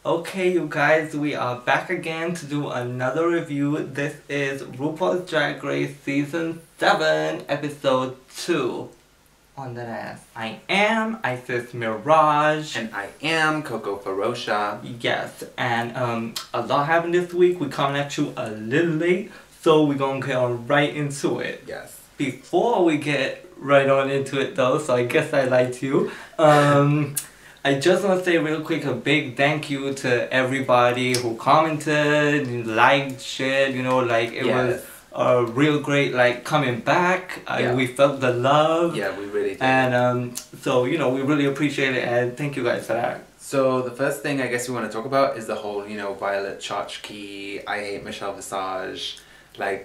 Okay, you guys, we are back again to do another review. This is RuPaul's Drag Race Season 7, Episode 2. On that ass. I am Isis Mirage. And I am Coco Ferocia. Yes, and a lot happened this week. We're coming at you a little late, so we're gonna get on right into it. Yes. Before we get right on into it though, so I guess I lied to you. I just want to say real quick a big thank you to everybody who commented, liked, shared, it was a real great coming back. We felt the love. Yeah, we really did. And so, we really appreciate it and thank you guys for that. So the first thing I guess we want to talk about is the whole, Violet Chachki, I hate Michelle Visage.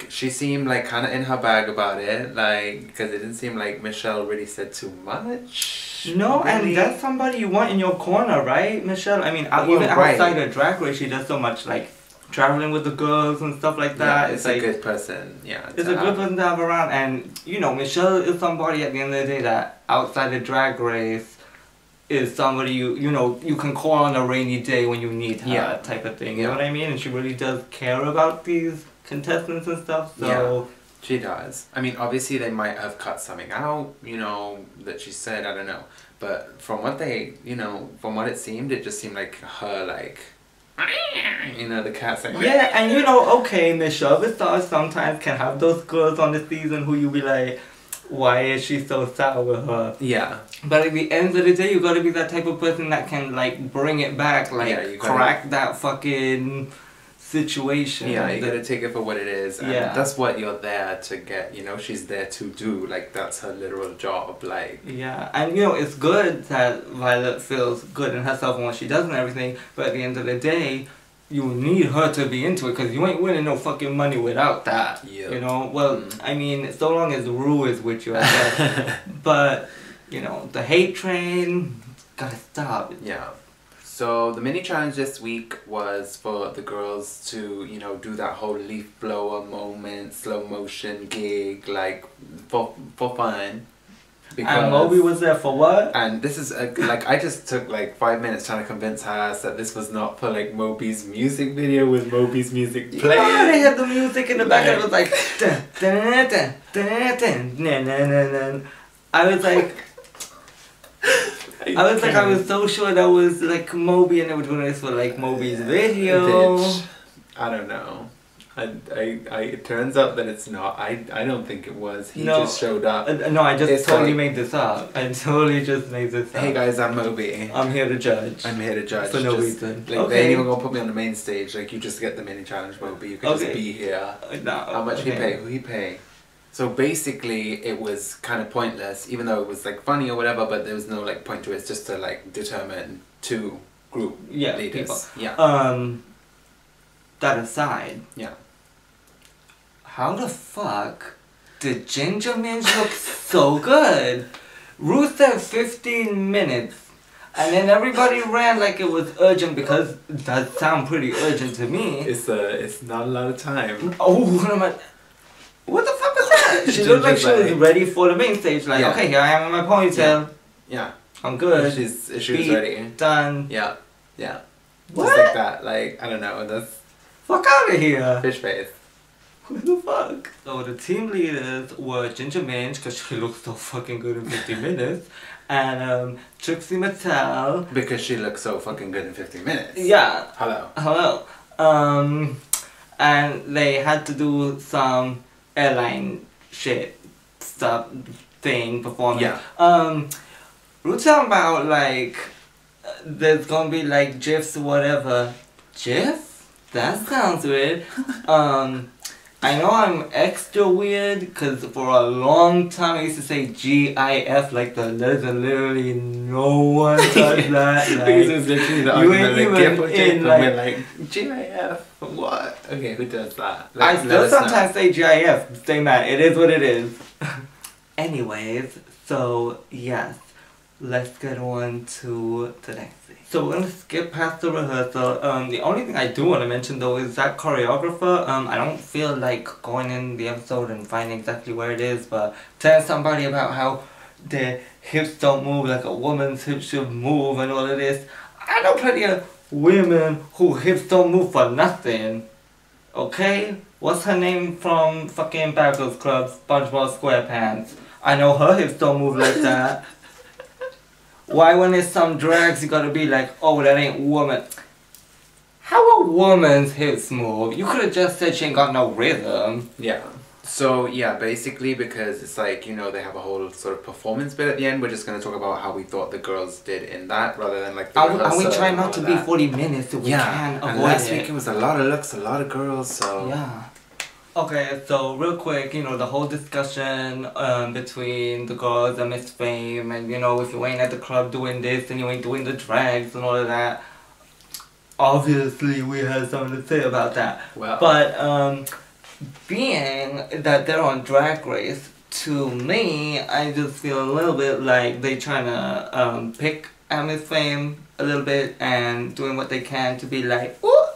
She seemed kind of in her bag about it, because it didn't seem like Michelle really said too much. No, really. And that's somebody you want in your corner, right, Michelle? I mean, even outside of Drag Race, she does so much, traveling with the girls and stuff like that. Yeah, it's a good person, yeah. It's a good person to have around, and, Michelle is somebody at the end of the day that, outside of Drag Race, is somebody you can call on a rainy day when you need her, type of thing, you know what I mean? And she really does care about these contestants and stuff, so... Yeah, she does. I mean, obviously they might have cut something out, that she said, I don't know. But from what they, from what it seemed, it just seemed like her, the cat saying... Yeah, and okay, Michelle Visage sometimes can have those girls on the season who you be like, why is she so sour with her? Yeah. But at the end of the day, you gotta be that type of person that can, bring it back, crack that fucking... situation. Yeah, you gotta take it for what it is, and that's what you're there to get, she's there to do, that's her literal job, Yeah, and it's good that Violet feels good in herself and what she does and everything, but at the end of the day, you need her to be into it, because you ain't winning no fucking money without that, Well, I mean, so long as Ru is with you, I guess, but, the hate train, gotta stop. Yeah. So the mini challenge this week was for the girls to, do that whole leaf blower moment, slow motion gig, for fun. And Moby was there for what? And this is, I just took 5 minutes trying to convince her that this was not for Moby's music video with Moby's music playing. Yeah, they had the music in the back and it was like, dun, dun, dun, dun, dun, dun, dun, dun. I was so sure that was Moby and they were doing this for Moby's video. Bitch. I don't know. It turns out that it's not. I don't think it was. He just showed up. No, I just totally made this up. I totally just made this up. Hey guys, I'm Moby. I'm here to judge. I'm here to judge. For no reason. They ain't even gonna put me on the main stage. You just get the mini challenge, Moby. You can just be here. No. How much he pay? Who he pay? So basically, it was kind of pointless, even though it was funny or whatever. But there was no point to it. It's just to determine two group leaders. People. Yeah. That aside. Yeah. How the fuck did Ginger Minge look so good? Ruth said 15 minutes. And then everybody ran like it was urgent, because it does sound pretty urgent to me. It's not a lot of time. Oh, what the fuck was that? She looked like she was ready for the main stage. Okay, here I am in my ponytail. Yeah. I'm good. She was ready. Done. Yeah. Yeah. What? Just like that. I don't know. That's... Fuck out of here. Fish face. What the fuck? So the team leaders were Ginger Minge, because she looked so fucking good in 15 minutes. And Trixie Mattel. Because she looked so fucking good in 15 minutes. Yeah. Hello. And they had to do some airline shit thing performance. Yeah. We're talking about there's gonna be GIFs or whatever. GIF? That sounds weird. I know I'm extra weird because for a long time I used to say GIF the letters, and literally no one does that. Because it was literally the argument in GIF. What? Okay, who does that? I still sometimes say GIF. Stay mad. It is what it is. Anyways, so yes, let's get on to the next thing. So we're gonna skip past the rehearsal. The only thing I do want to mention though is that choreographer. I don't feel like going in the episode and finding exactly where it is, but telling somebody about how their hips don't move like a woman's hips should move and all of this. I know plenty of women who hips don't move for nothing. Okay? What's her name from fucking Bad Girls Club, SpongeBob SquarePants? I know her hips don't move like that. Why when there's some drags you gotta be like, oh, that ain't woman. How a woman's hips move? You could have just said she ain't got no rhythm. Yeah. So yeah, basically because it's like, you know, they have a whole sort of performance bit at the end. We're just gonna talk about how we thought the girls did in that, rather than like the and we try not to be 40 minutes if we can avoid and last it. week it was a lot of looks, a lot of girls, so yeah. Okay, so real quick, you know, the whole discussion between the girls and Miss Fame, and you know, if you ain't at the club doing this, then you ain't doing the drags and all of that. Obviously, we had something to say about that. well, But being that they're on Drag Race, to me, I just feel a little bit like they trying to pick at Miss Fame a little bit and doing what they can to be like, ooh,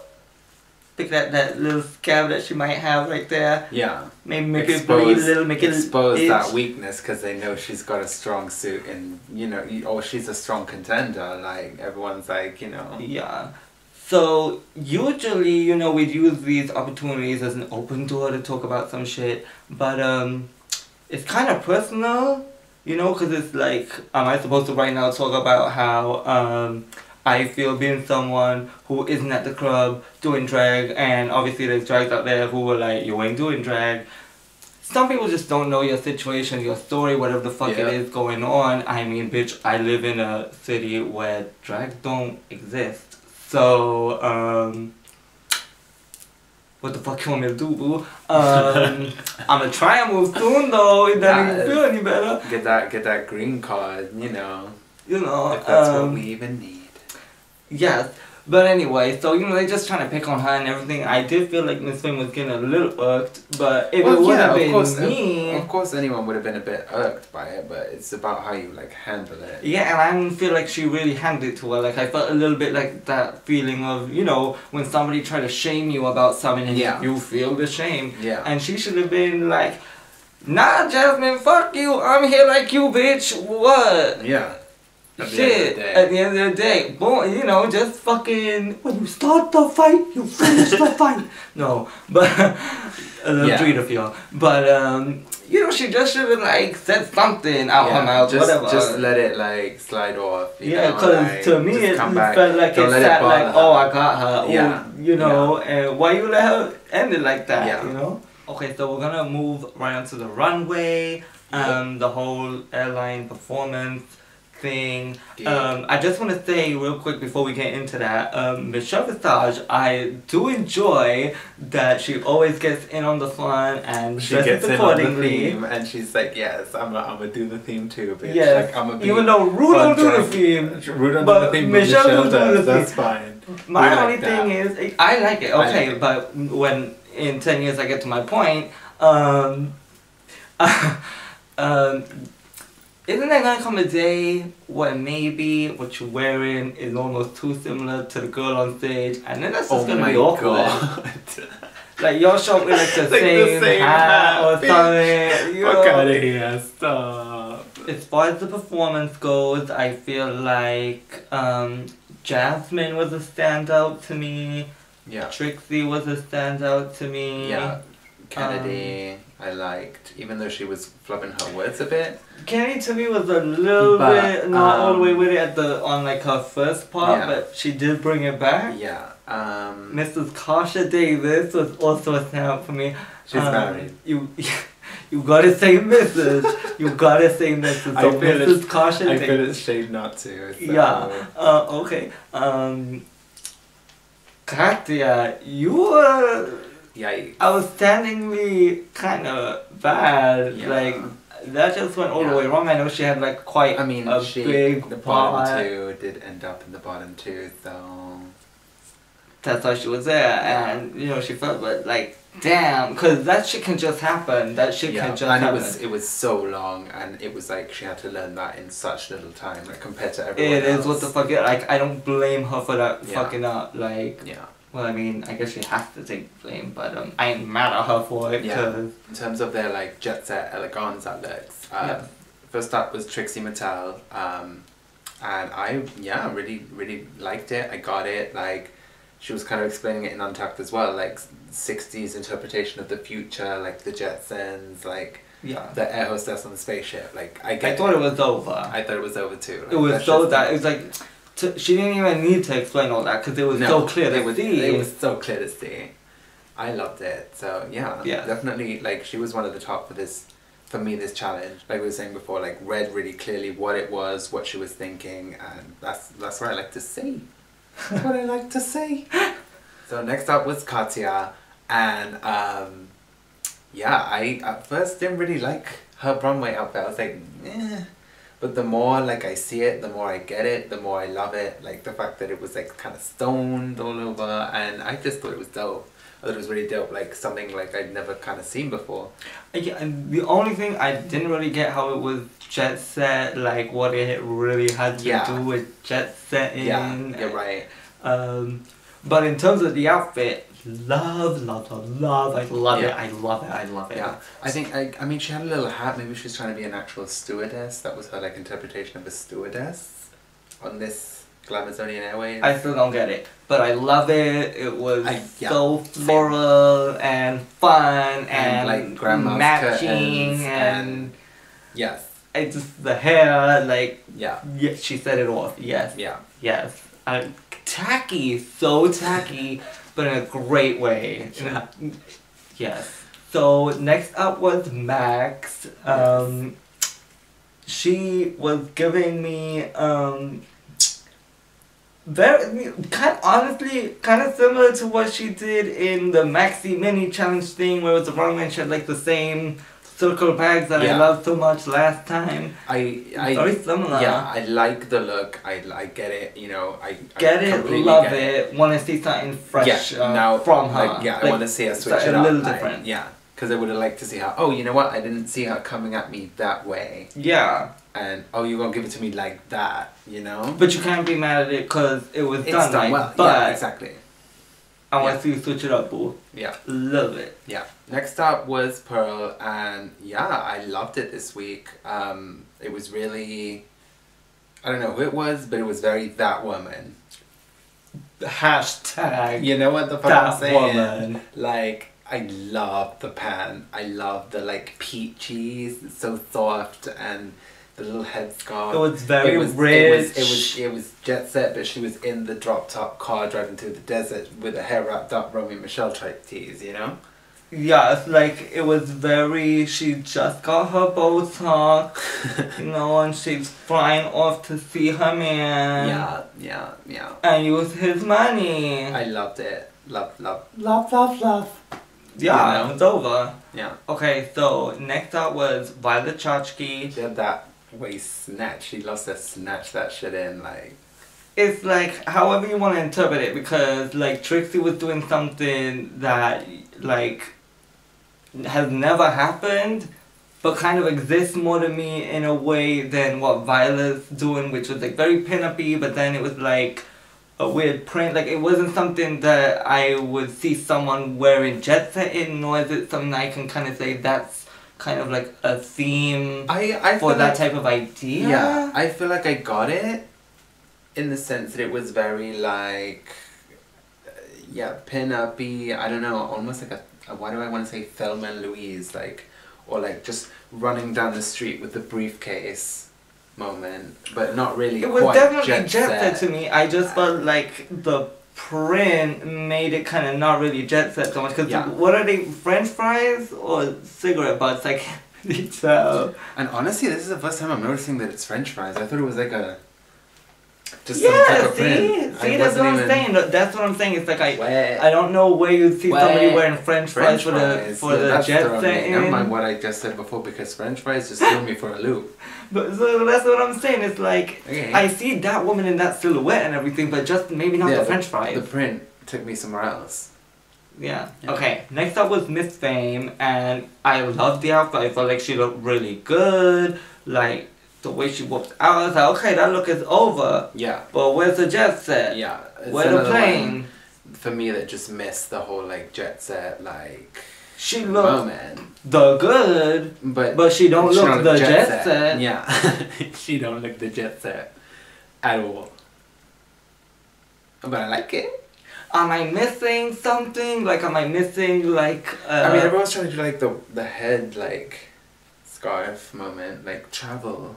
pick that little scab that she might have right there. yeah, Maybe make it bleed a little, make it expose itch. that weakness because they know she's got a strong suit, and you know, or she's a strong contender. Like everyone's like, you know. Yeah. So usually, you know, we'd use these opportunities as an open door to talk about some shit, but it's kind of personal, you know, because it's like, am I supposed to right now talk about how I feel being someone who isn't at the club doing drag, and obviously there's drags out there who are like, you ain't doing drag. Some people just don't know your situation, your story, whatever the fuck it is going on. I mean, bitch, I live in a city where drag don't exist. So, what the fuck you want me to do, boo? I'm gonna try and move soon though, it doesn't even feel any better. Get that green card, you know. You know, If that's what we even need. Yes, but anyway, so you know, they're just trying to pick on her and everything. I did feel like Miss Fame was getting a little irked, but if it would have been me... Of course anyone would have been a bit irked by it, but it's about how you like handle it. Yeah, and I didn't feel like she really handled it to her. Like, I felt a little bit like that feeling of, you know, when somebody tried to shame you about something and you feel the shame. Yeah. And she should have been like, nah, Jasmine, fuck you, I'm here like you, bitch, what? Yeah. At the end of the day, boy, you know, just fucking, when you start the fight, you finish the fight. No, but, treat of y'all. But, you know, she just should have, like, said something out her mouth, whatever. Just let it, like, slide off. Yeah, because to me, it felt like it sat like, oh, I got her. Yeah. Ooh, you know, and why you let her end it like that, you know? Okay, so we're gonna move right onto the runway, the whole airline performance thing. I just want to say real quick before we get into that, Michelle Visage, I do enjoy that she always gets in on the fun and she gets accordingly. In on the theme, and she's like, yes, I'm gonna do the theme too, bitch. Yes, like, I'm gonna be even though Ru don't do the theme, Ru don't but do the theme, Michelle Michelle do does. the That's theme. fine. My only thing is, I like it, okay, but when in 10 years I get to my point, isn't there gonna come a day where maybe what you're wearing is almost too similar to the girl on stage, and then that's just gonna be awkward. Like y'all show up with like the same hat or something. You know? Fuck out of here! Stop. As far as the performance goes, I feel like Jasmine was a standout to me. Yeah. Trixie was a standout to me. Yeah. Kennedy, I liked, even though she was flubbing her words a bit. Kennedy to me was a little bit not all the way with it on like her first part, but she did bring it back. Yeah. Mrs. Kasha Davis was also a standout for me. She's married. You gotta say Mrs. You gotta say Mrs. So Mrs. Kasha Davis. I feel it's shade not to. So. Yeah. Okay. Katya, you were outstandingly kind of bad. Yeah. Like that just went all the way wrong. I know she had like quite a big the bottom two did end up in the bottom two, so that's why she was there, and you know she felt like damn, because that shit can just happen. That shit can just happen. And it was so long, and it was like she had to learn that in such little time, like compared to everyone else. It is what the fuck. Like I don't blame her for that fucking up. Like well, I mean, I guess she has to take blame, but I ain't mad at her for it. Yeah. In terms of their like jet set eleganza looks, first up was Trixie Mattel. And I really liked it. I got it. Like, she was kind of explaining it in Untucked as well, like 60s interpretation of the future, like the Jetsons, like the air hostess on the spaceship. Like, I thought it was over. I thought it was over too. Like, it was so that, it was like, she didn't even need to explain all that because it was so clear to see. It was so clear to see. I loved it. So yeah, definitely, like, she was one of the top for this, for me, this challenge. Like we were saying before, like, read really clearly what it was, what she was thinking, and that's what I like to see. That's what I like to see. So next up was Katya, and I at first didn't really like her runway outfit. I was like, eh. But the more, like, I see it, the more I get it, the more I love it. Like, the fact that it was, like, kind of stoned all over, and I just thought it was dope. I thought it was really dope, like, something, like, I'd never kind of seen before. Yeah, and the only thing I didn't really get how it was jet set, like, what it really had to do with jet setting. Yeah, you're right. But in terms of the outfit, love, I love it. Yeah, I think, I mean, she had a little hat. Maybe she was trying to be an actual stewardess. That was her, like, interpretation of a stewardess on this Glamazonian Airways. I still don't get it, but I love it. It was so floral and fun and like grandma's matching and yes, it just the hair, like, yeah, she set it off. Yes, yes. Tacky, so tacky, but in a great way. Yes. So next up was Max. She was giving me honestly kind of similar to what she did in the Maxi Mini Challenge thing, where it was the runway and she had like the same circle bags that I loved so much last time. Very similar. Yeah, I like the look. I get it. You know, I love it. Want to see something fresh from her. Like, I want to see her switch it up. A little different. Yeah, because I would have liked to see her. Oh, you know what? I didn't see her coming at me that way. Yeah. And you're gonna give it to me like that, you know? But you can't be mad at it because it was done right. Well. But yeah, exactly. I want to see you switch it up, boo. Yeah. Love it. Yeah. Next up was Pearl, and I loved it this week. It was really, I don't know who it was, but it was very that woman. Hashtag. You know what the fuck I'm saying? Woman. Like, I love the pan. I love the, like, peaches. It's so soft, and the little headscarf. It was very rich. It was jet set, but she was in the drop top car driving through the desert with her hair wrapped up, Romy and Michelle type tease, you know? Yeah, it's like, it was very, she just got her Botox, you know, and she's flying off to see her man. Yeah. And use his money. I loved it. Love. Yeah, you know? it's over. Yeah. Okay, so next up was Violet Chachki. She had that waist snatch. She loves to snatch that shit in, like. It's like, however you want to interpret it, because, like, Trixie was doing something that, like, has never happened, but kind of exists more to me in a way than what Violet's doing, which was, like, very pin-up-y, but then it was, like, a weird print. Like, it wasn't something that I would see someone wearing jet set in, nor is it something I can kind of say that's kind of like a theme for that type of idea. Yeah, I feel like I got it in the sense that it was very like, pin-up-y, I don't know, almost like a why do I want to say Thelma and Louise, like, or like just running down the street with the briefcase moment, but not really. It was quite definitely jet set to me. I just felt like the print made it kind of not really jet set so much. Because what are they, French fries or cigarette butts? I can't really tell. And honestly, this is the first time I'm noticing that it's French fries. I thought it was like a just some type of print. See, that's what I'm saying. That's what I'm saying. It's like I don't know where you'd see somebody wearing French fries for the jet set. Never mind what I just said before, because French fries just threw me for a loop. But so that's what I'm saying. It's like I see that woman in that silhouette and everything, but just maybe not the French fries. The print took me somewhere else. Yeah. Okay. Next up was Miss Fame, and I loved the outfit. I felt like she looked really good. Like, the way she walked out, I was like, okay, that look is over. Yeah. But where's the jet set? Yeah. Where's the plane? For me, that just missed the whole, like, jet set, like, she looked the good, but she don't look the jet set. Yeah. She don't look the jet set. at all. But I like it. Am I missing something? Like, am I missing, like, I mean, everyone's trying to do, like, the head, like, scarf moment, like, travel.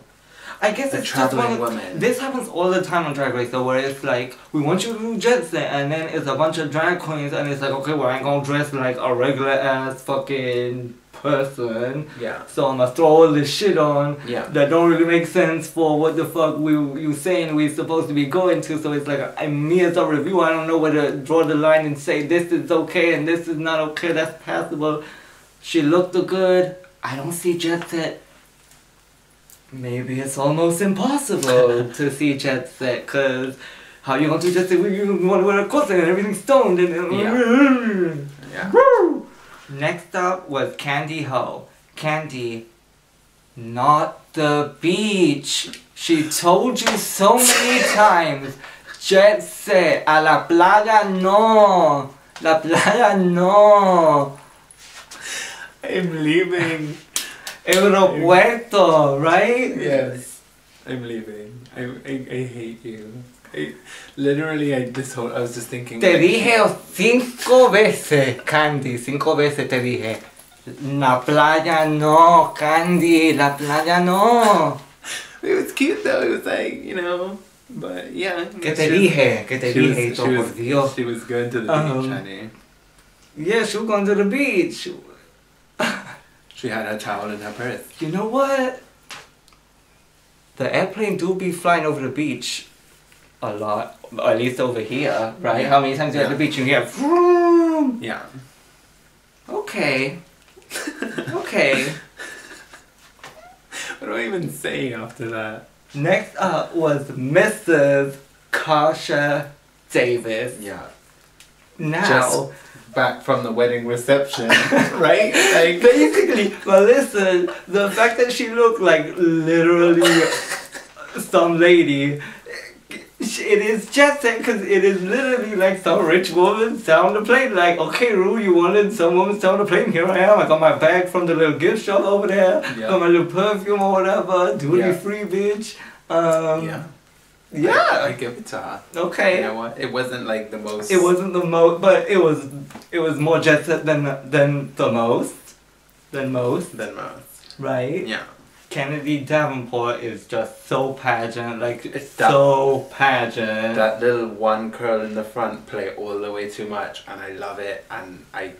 I guess The it's just traveling woman. This happens all the time on Drag Race, though, where it's like, we want you to do jet set, and then it's a bunch of drag queens, and it's like, okay, well, I ain't gonna dress like a regular ass fucking person. Yeah. So I'm gonna throw all this shit on Yeah. that don't really make sense for what the fuck you saying we're supposed to be going to. So it's like, me as a reviewer, I don't know where to draw the line and say this is okay and this is not okay, that's passable. She looked good. I don't see jet set. Maybe it's almost impossible to see jet set, cause how you gonna do jet set when you want to wear a corset and everything's stoned and Yeah. Woo! Next up was Candy Ho. Candy, not the beach. She told you so many times. Jet set, a la playa no. La playa no. I'm leaving. Aeropuerto, right? Yes. I'm leaving. I hate you. I was just thinking. Te dije 5 veces, Candy, 5 veces te dije. La playa no, Candy, la playa no. It was cute though. It was like, you know, but yeah. Que te dije, por Dios. She was going to the beach, honey. Yeah, she was going to the beach. She had her towel in her purse. You know what? The airplane do be flying over the beach a lot, at least over here, right? Yeah. How many times you're at the beach and you hear vroom? Yeah. Okay. Okay. What do I even say after that? Next up was Mrs. Kasha Davis. Yeah. Now, Just back from the wedding reception, right? Like basically, Melissa, the fact that she looked like literally some lady, it is just because it is literally like some rich woman selling the plane. Like, okay, Ru, you wanted some woman selling the plane? Here I am. I got my bag from the little gift shop over there. Yeah. Got my little perfume or whatever. Duty Yeah. free, bitch. yeah. Yeah. I give it to her. Okay. You know what? It wasn't like the most. It wasn't the most, but it was more jet set than the most. Than most. Than most. Right? Yeah. Kennedy Davenport is just so pageant, like It's so pageant. That little one curl in the front play all the way too much, and I love it, and I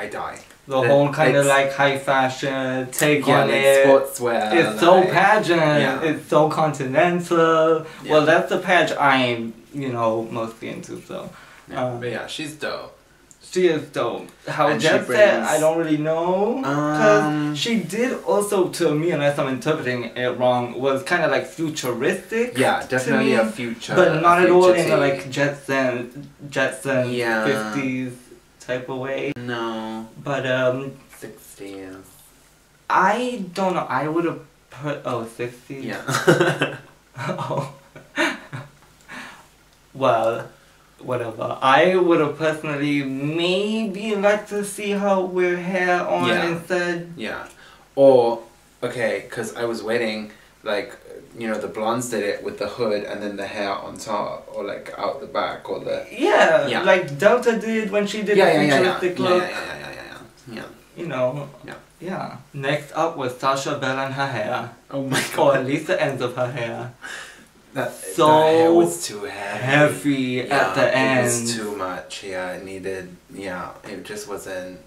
die. The whole kind of like high fashion take on like it. sportswear. It's so like, pageant. Yeah. It's so continental. Yeah. Well, that's the patch I'm, mostly into. So, Yeah, but yeah, she's dope. she is dope. How And she Jet brings- Set, I don't really know. Because she did also, to me, unless I'm interpreting it wrong, was kind of like futuristic. Yeah, definitely me, a future. But not at all in future a like tea. Jetson Yeah. 50s type of way. No. But 60s. I don't know. I would have put 60s. Yeah. Oh. Well, whatever. I would have personally maybe liked to see her wear hair on Yeah. instead. Yeah. Or, okay, because I was waiting, like, the blondes did it with the hood and then the hair on top, or like out the back, or the. Yeah, Yeah. like Delta did when she did the futuristic look. Yeah. Yeah. Yeah. Next up was Sasha Bell and her hair. Oh my Or god. at least the ends of her hair. That So hair was too heavy. at the end. It was too much. Yeah, it needed. Yeah, it just wasn't.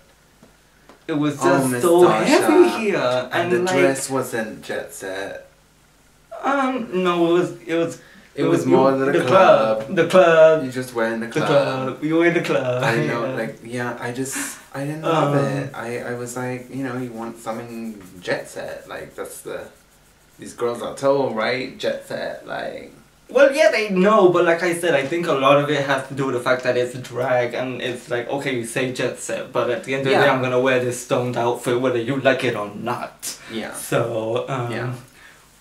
It was Oh, just Miss so Sasha. heavy here. And the like, dress wasn't jet set. no, it was more the club. The club. You just were in the The club. club. You were in the club. I know, yeah. I didn't love it. I was like, you want something jet set. Like, these girls are told, right? Jet set, like. Well, yeah, they know, but like I said, I think a lot of it has to do with the fact that it's drag, and it's like, okay, you say jet set, but at the end of the day, I'm gonna wear this stoned outfit whether you like it or not. Yeah. So, Yeah.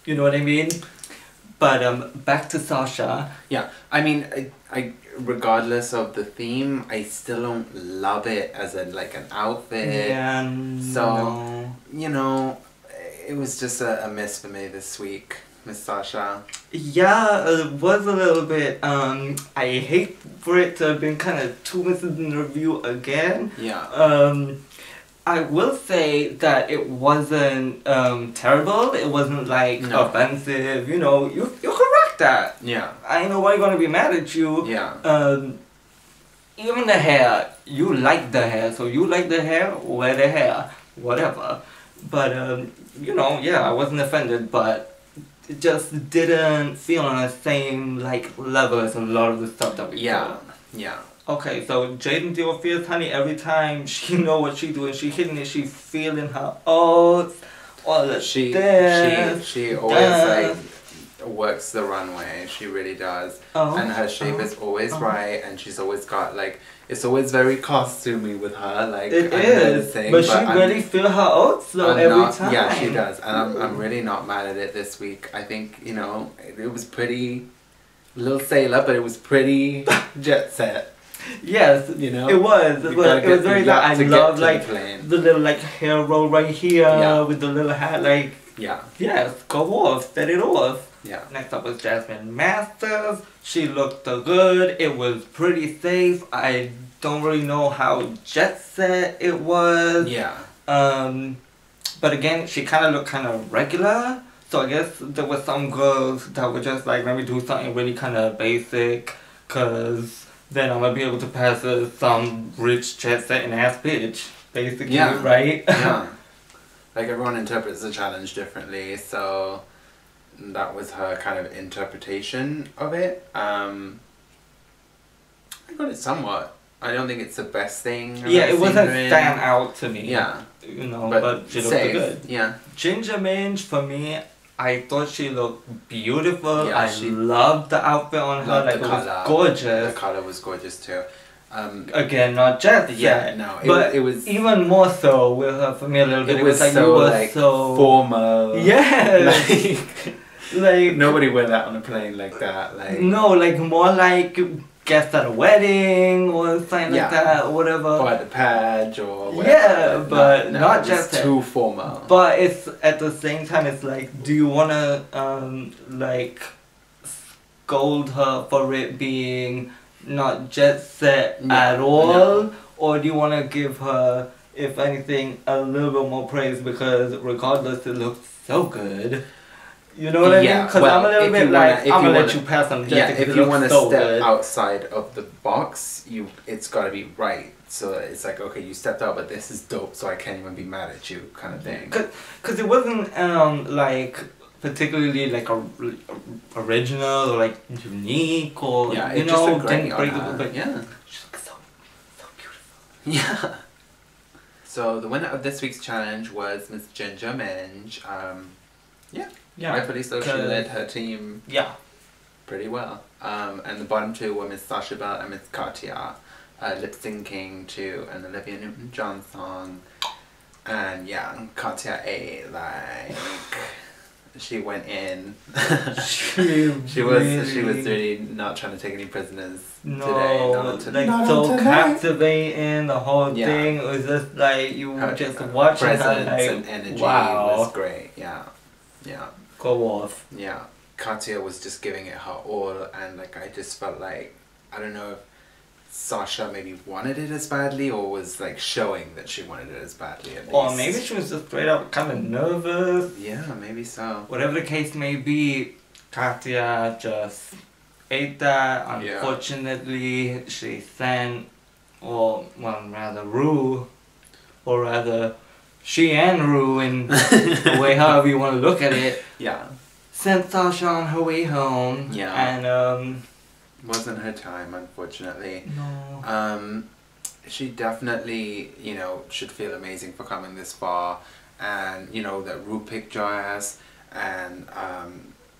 You know what I mean? But back to Sasha. Yeah, I mean, I regardless of the theme, I still don't love it as an outfit. Yeah. So, it was just a miss for me this week. Miss Sasha? Yeah, it was a little bit, I hate for it to have been kind of 2 misses in the review again. Yeah. I will say that it wasn't terrible. It wasn't like offensive. You know, you correct that. Yeah. I ain't nobody gonna be mad at you. Yeah. Even the hair, you like the hair, so you like the hair, wear the hair, whatever. But you know, yeah, I wasn't offended, but it just didn't feel on the same like level as a lot of the stuff that we saw. Yeah. Okay, so Jaden Dior feels, honey, every time she know what she doing, she hitting it, she feeling her oats, all the She always like works the runway. She really does. And her shape is always right, and she's always got like, it's always very costumey with her. Like it is, but she really feel her oats though every time. Yeah, she does, and I'm really not mad at it this week. I think, you know, it was pretty little sailor, but it was pretty jet set. Yes, you know, it was. It was very. I love like the little like hair roll right here with the little hat. Like yes, go off, set it off. Yeah. Next up was Jasmine Masters. She looked good. It was pretty safe. I don't really know how jet set it was. Yeah. But again, she kind of looked kind of regular. So I guess there were some girls that were just like, let me do something really kind of basic, cause then I'm gonna be able to pass as some rich jet setting ass bitch, basically, right? Yeah. Like everyone interprets the challenge differently, so that was her kind of interpretation of it. I got it somewhat. I don't think it's the best thing. Yeah, it wasn't stand out to me. Yeah. You know, but she looked good. Yeah. Ginger Minj, for me, I thought she looked beautiful. Yeah, I loved the outfit on her. Like, it was gorgeous. The color was gorgeous too. Again, not just it was even more so with her for me a little bit. It was like so, you were like so formal. Yeah. Like nobody wear that on a plane like that. Like no, like more like guest at a wedding or something like that, or whatever. Or at the page or whatever. Yeah, but not just too formal. But it's at the same time, it's like, do you wanna like scold her for it being not jet set at all, or do you wanna give her, if anything, a little bit more praise because regardless, it looks so good. You know what I mean? Because I'm a little bit like, I'm gonna let you pass on just because if you want to step outside of the box, it's gotta be right. So it's like, okay, you stepped out, but this is dope, so I can't even be mad at you, kind of thing. Cause it wasn't like particularly like original or like unique or you know, didn't break the, but yeah, she looks so beautiful. Yeah. So the winner of this week's challenge was Miss Ginger Minj. Yeah, rightfully so. She led her team pretty well. And the bottom two were Miss Sasha Bell and Miss Katya, lip syncing to an Olivia Newton-John song. And Katya ate like she went in. she was really not trying to take any prisoners today. Like so captivating, the whole thing. It was just like you were just watching her like, and energy was great. Yeah. Go off. Yeah. Katya was just giving it her all, and like I just felt like, I don't know if Sasha maybe wanted it as badly or was like showing that she wanted it as badly at least. Or maybe she was just straight up kind of nervous. Yeah, maybe so. Whatever the case may be, Katya just ate that. Unfortunately, she sent, she and Ru, in the way however you want to look at it, sent Sasha on her way home. Yeah. And wasn't her time, unfortunately. No. She definitely, you know, should feel amazing for coming this far, and you know that Ru picked your ass, and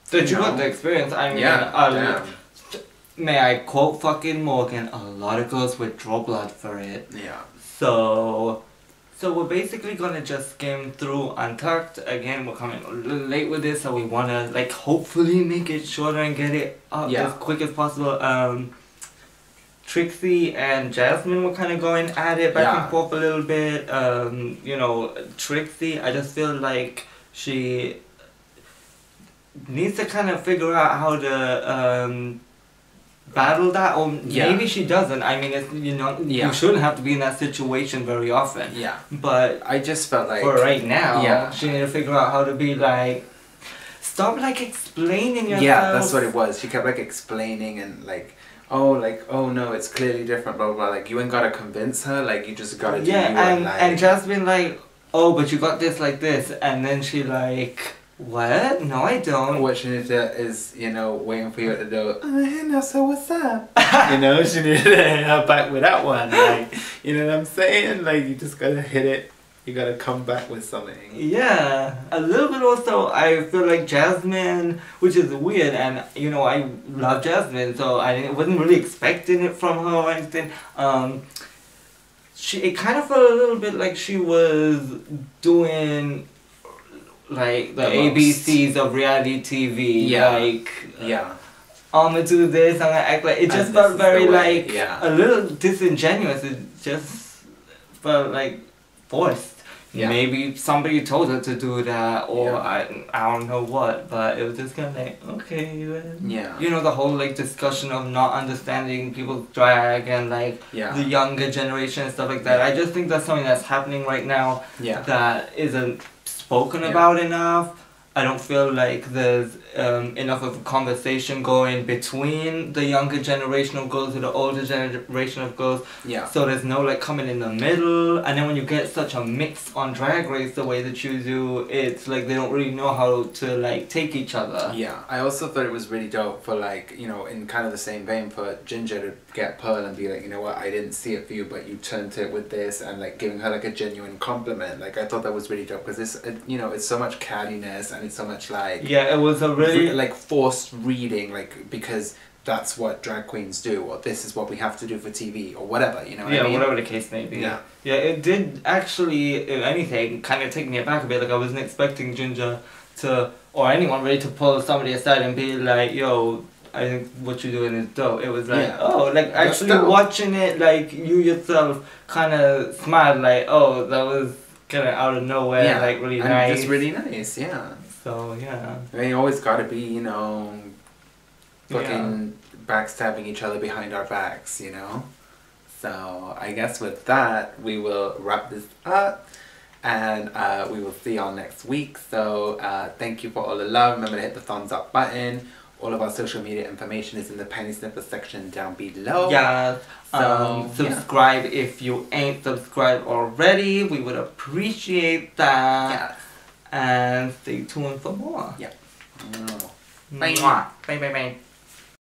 that you got the experience. I mean, may I quote fucking Morgan? A lot of girls would draw blood for it. Yeah. So we're basically gonna just skim through Untucked. Again, we're coming a little late with this, so we wanna like hopefully make it shorter and get it up as quick as possible. Trixie and Jasmine were kind of going at it back and forth a little bit. You know, Trixie, I just feel like she needs to kind of figure out how to battle that, or maybe she doesn't. I mean, it's, you know, you shouldn't have to be in that situation very often. Yeah. But I just felt like, for right now, she need to figure out how to be like, stop like explaining yourself. Yeah, that's what it was. She kept like explaining and like, oh no, it's clearly different, blah blah blah. Like, you ain't gotta convince her. Like, you just gotta do you and Jasmine like, oh, but you got this like this, and then she like, what? No, I don't. What she needed to is, you know, waiting for you to go, hey, now, so what's up? You know, she needed to hit her back with that one. Like, you know what I'm saying? Like, you just gotta hit it. You gotta come back with something. Yeah, a little bit also. I feel like Jasmine, which is weird, and you know, I love Jasmine, so I wasn't really expecting it from her or anything. It kind of felt a little bit like she was doing like the ABCs of reality TV. Like, I'm gonna do this, I'm gonna act like, it just felt very like a little disingenuous. It just felt like forced. Maybe somebody told her to do that, or I don't know what, but it was just kind of like, okay then. You know, the whole like discussion of not understanding people's drag and like the younger generation and stuff like that. I just think that's something that's happening right now that isn't spoken about enough. I don't feel like there's enough of a conversation going between the younger generation of girls and the older generation of girls. So there's no like coming in the middle. And then when you get such a mix on Drag Race the way that you do, it's like they don't really know how to like take each other. I also thought it was really dope for like, you know, in kind of the same vein for Ginger to get Pearl and be like, you know what, I didn't see it for you, but you turned it with this, and like giving her like a genuine compliment. Like, I thought that was really dope because this, you know, it's so much cattiness and it's so much like, it was a really like forced reading, like, because that's what drag queens do, or this is what we have to do for TV, or whatever, you know what I mean? Whatever the case may be. It did actually, if anything, kind of take me aback a bit. Like, I wasn't expecting Ginger to, or anyone really, to pull somebody aside and be like, yo, I think what you're doing is dope. It was like, oh, like actually watching it, like you yourself kind of smiled, like, oh, that was kind of out of nowhere, like really nice. Just really nice, So, I mean, you always gotta be, you know, fucking backstabbing each other behind our backs, you know? So, I guess with that, we will wrap this up, and we will see y'all next week. So, thank you for all the love. Remember to hit the thumbs up button. All of our social media information is in the Penny Snipper section down below. So, subscribe if you ain't subscribed already. We would appreciate that. And stay tuned for more. Bye. Bye.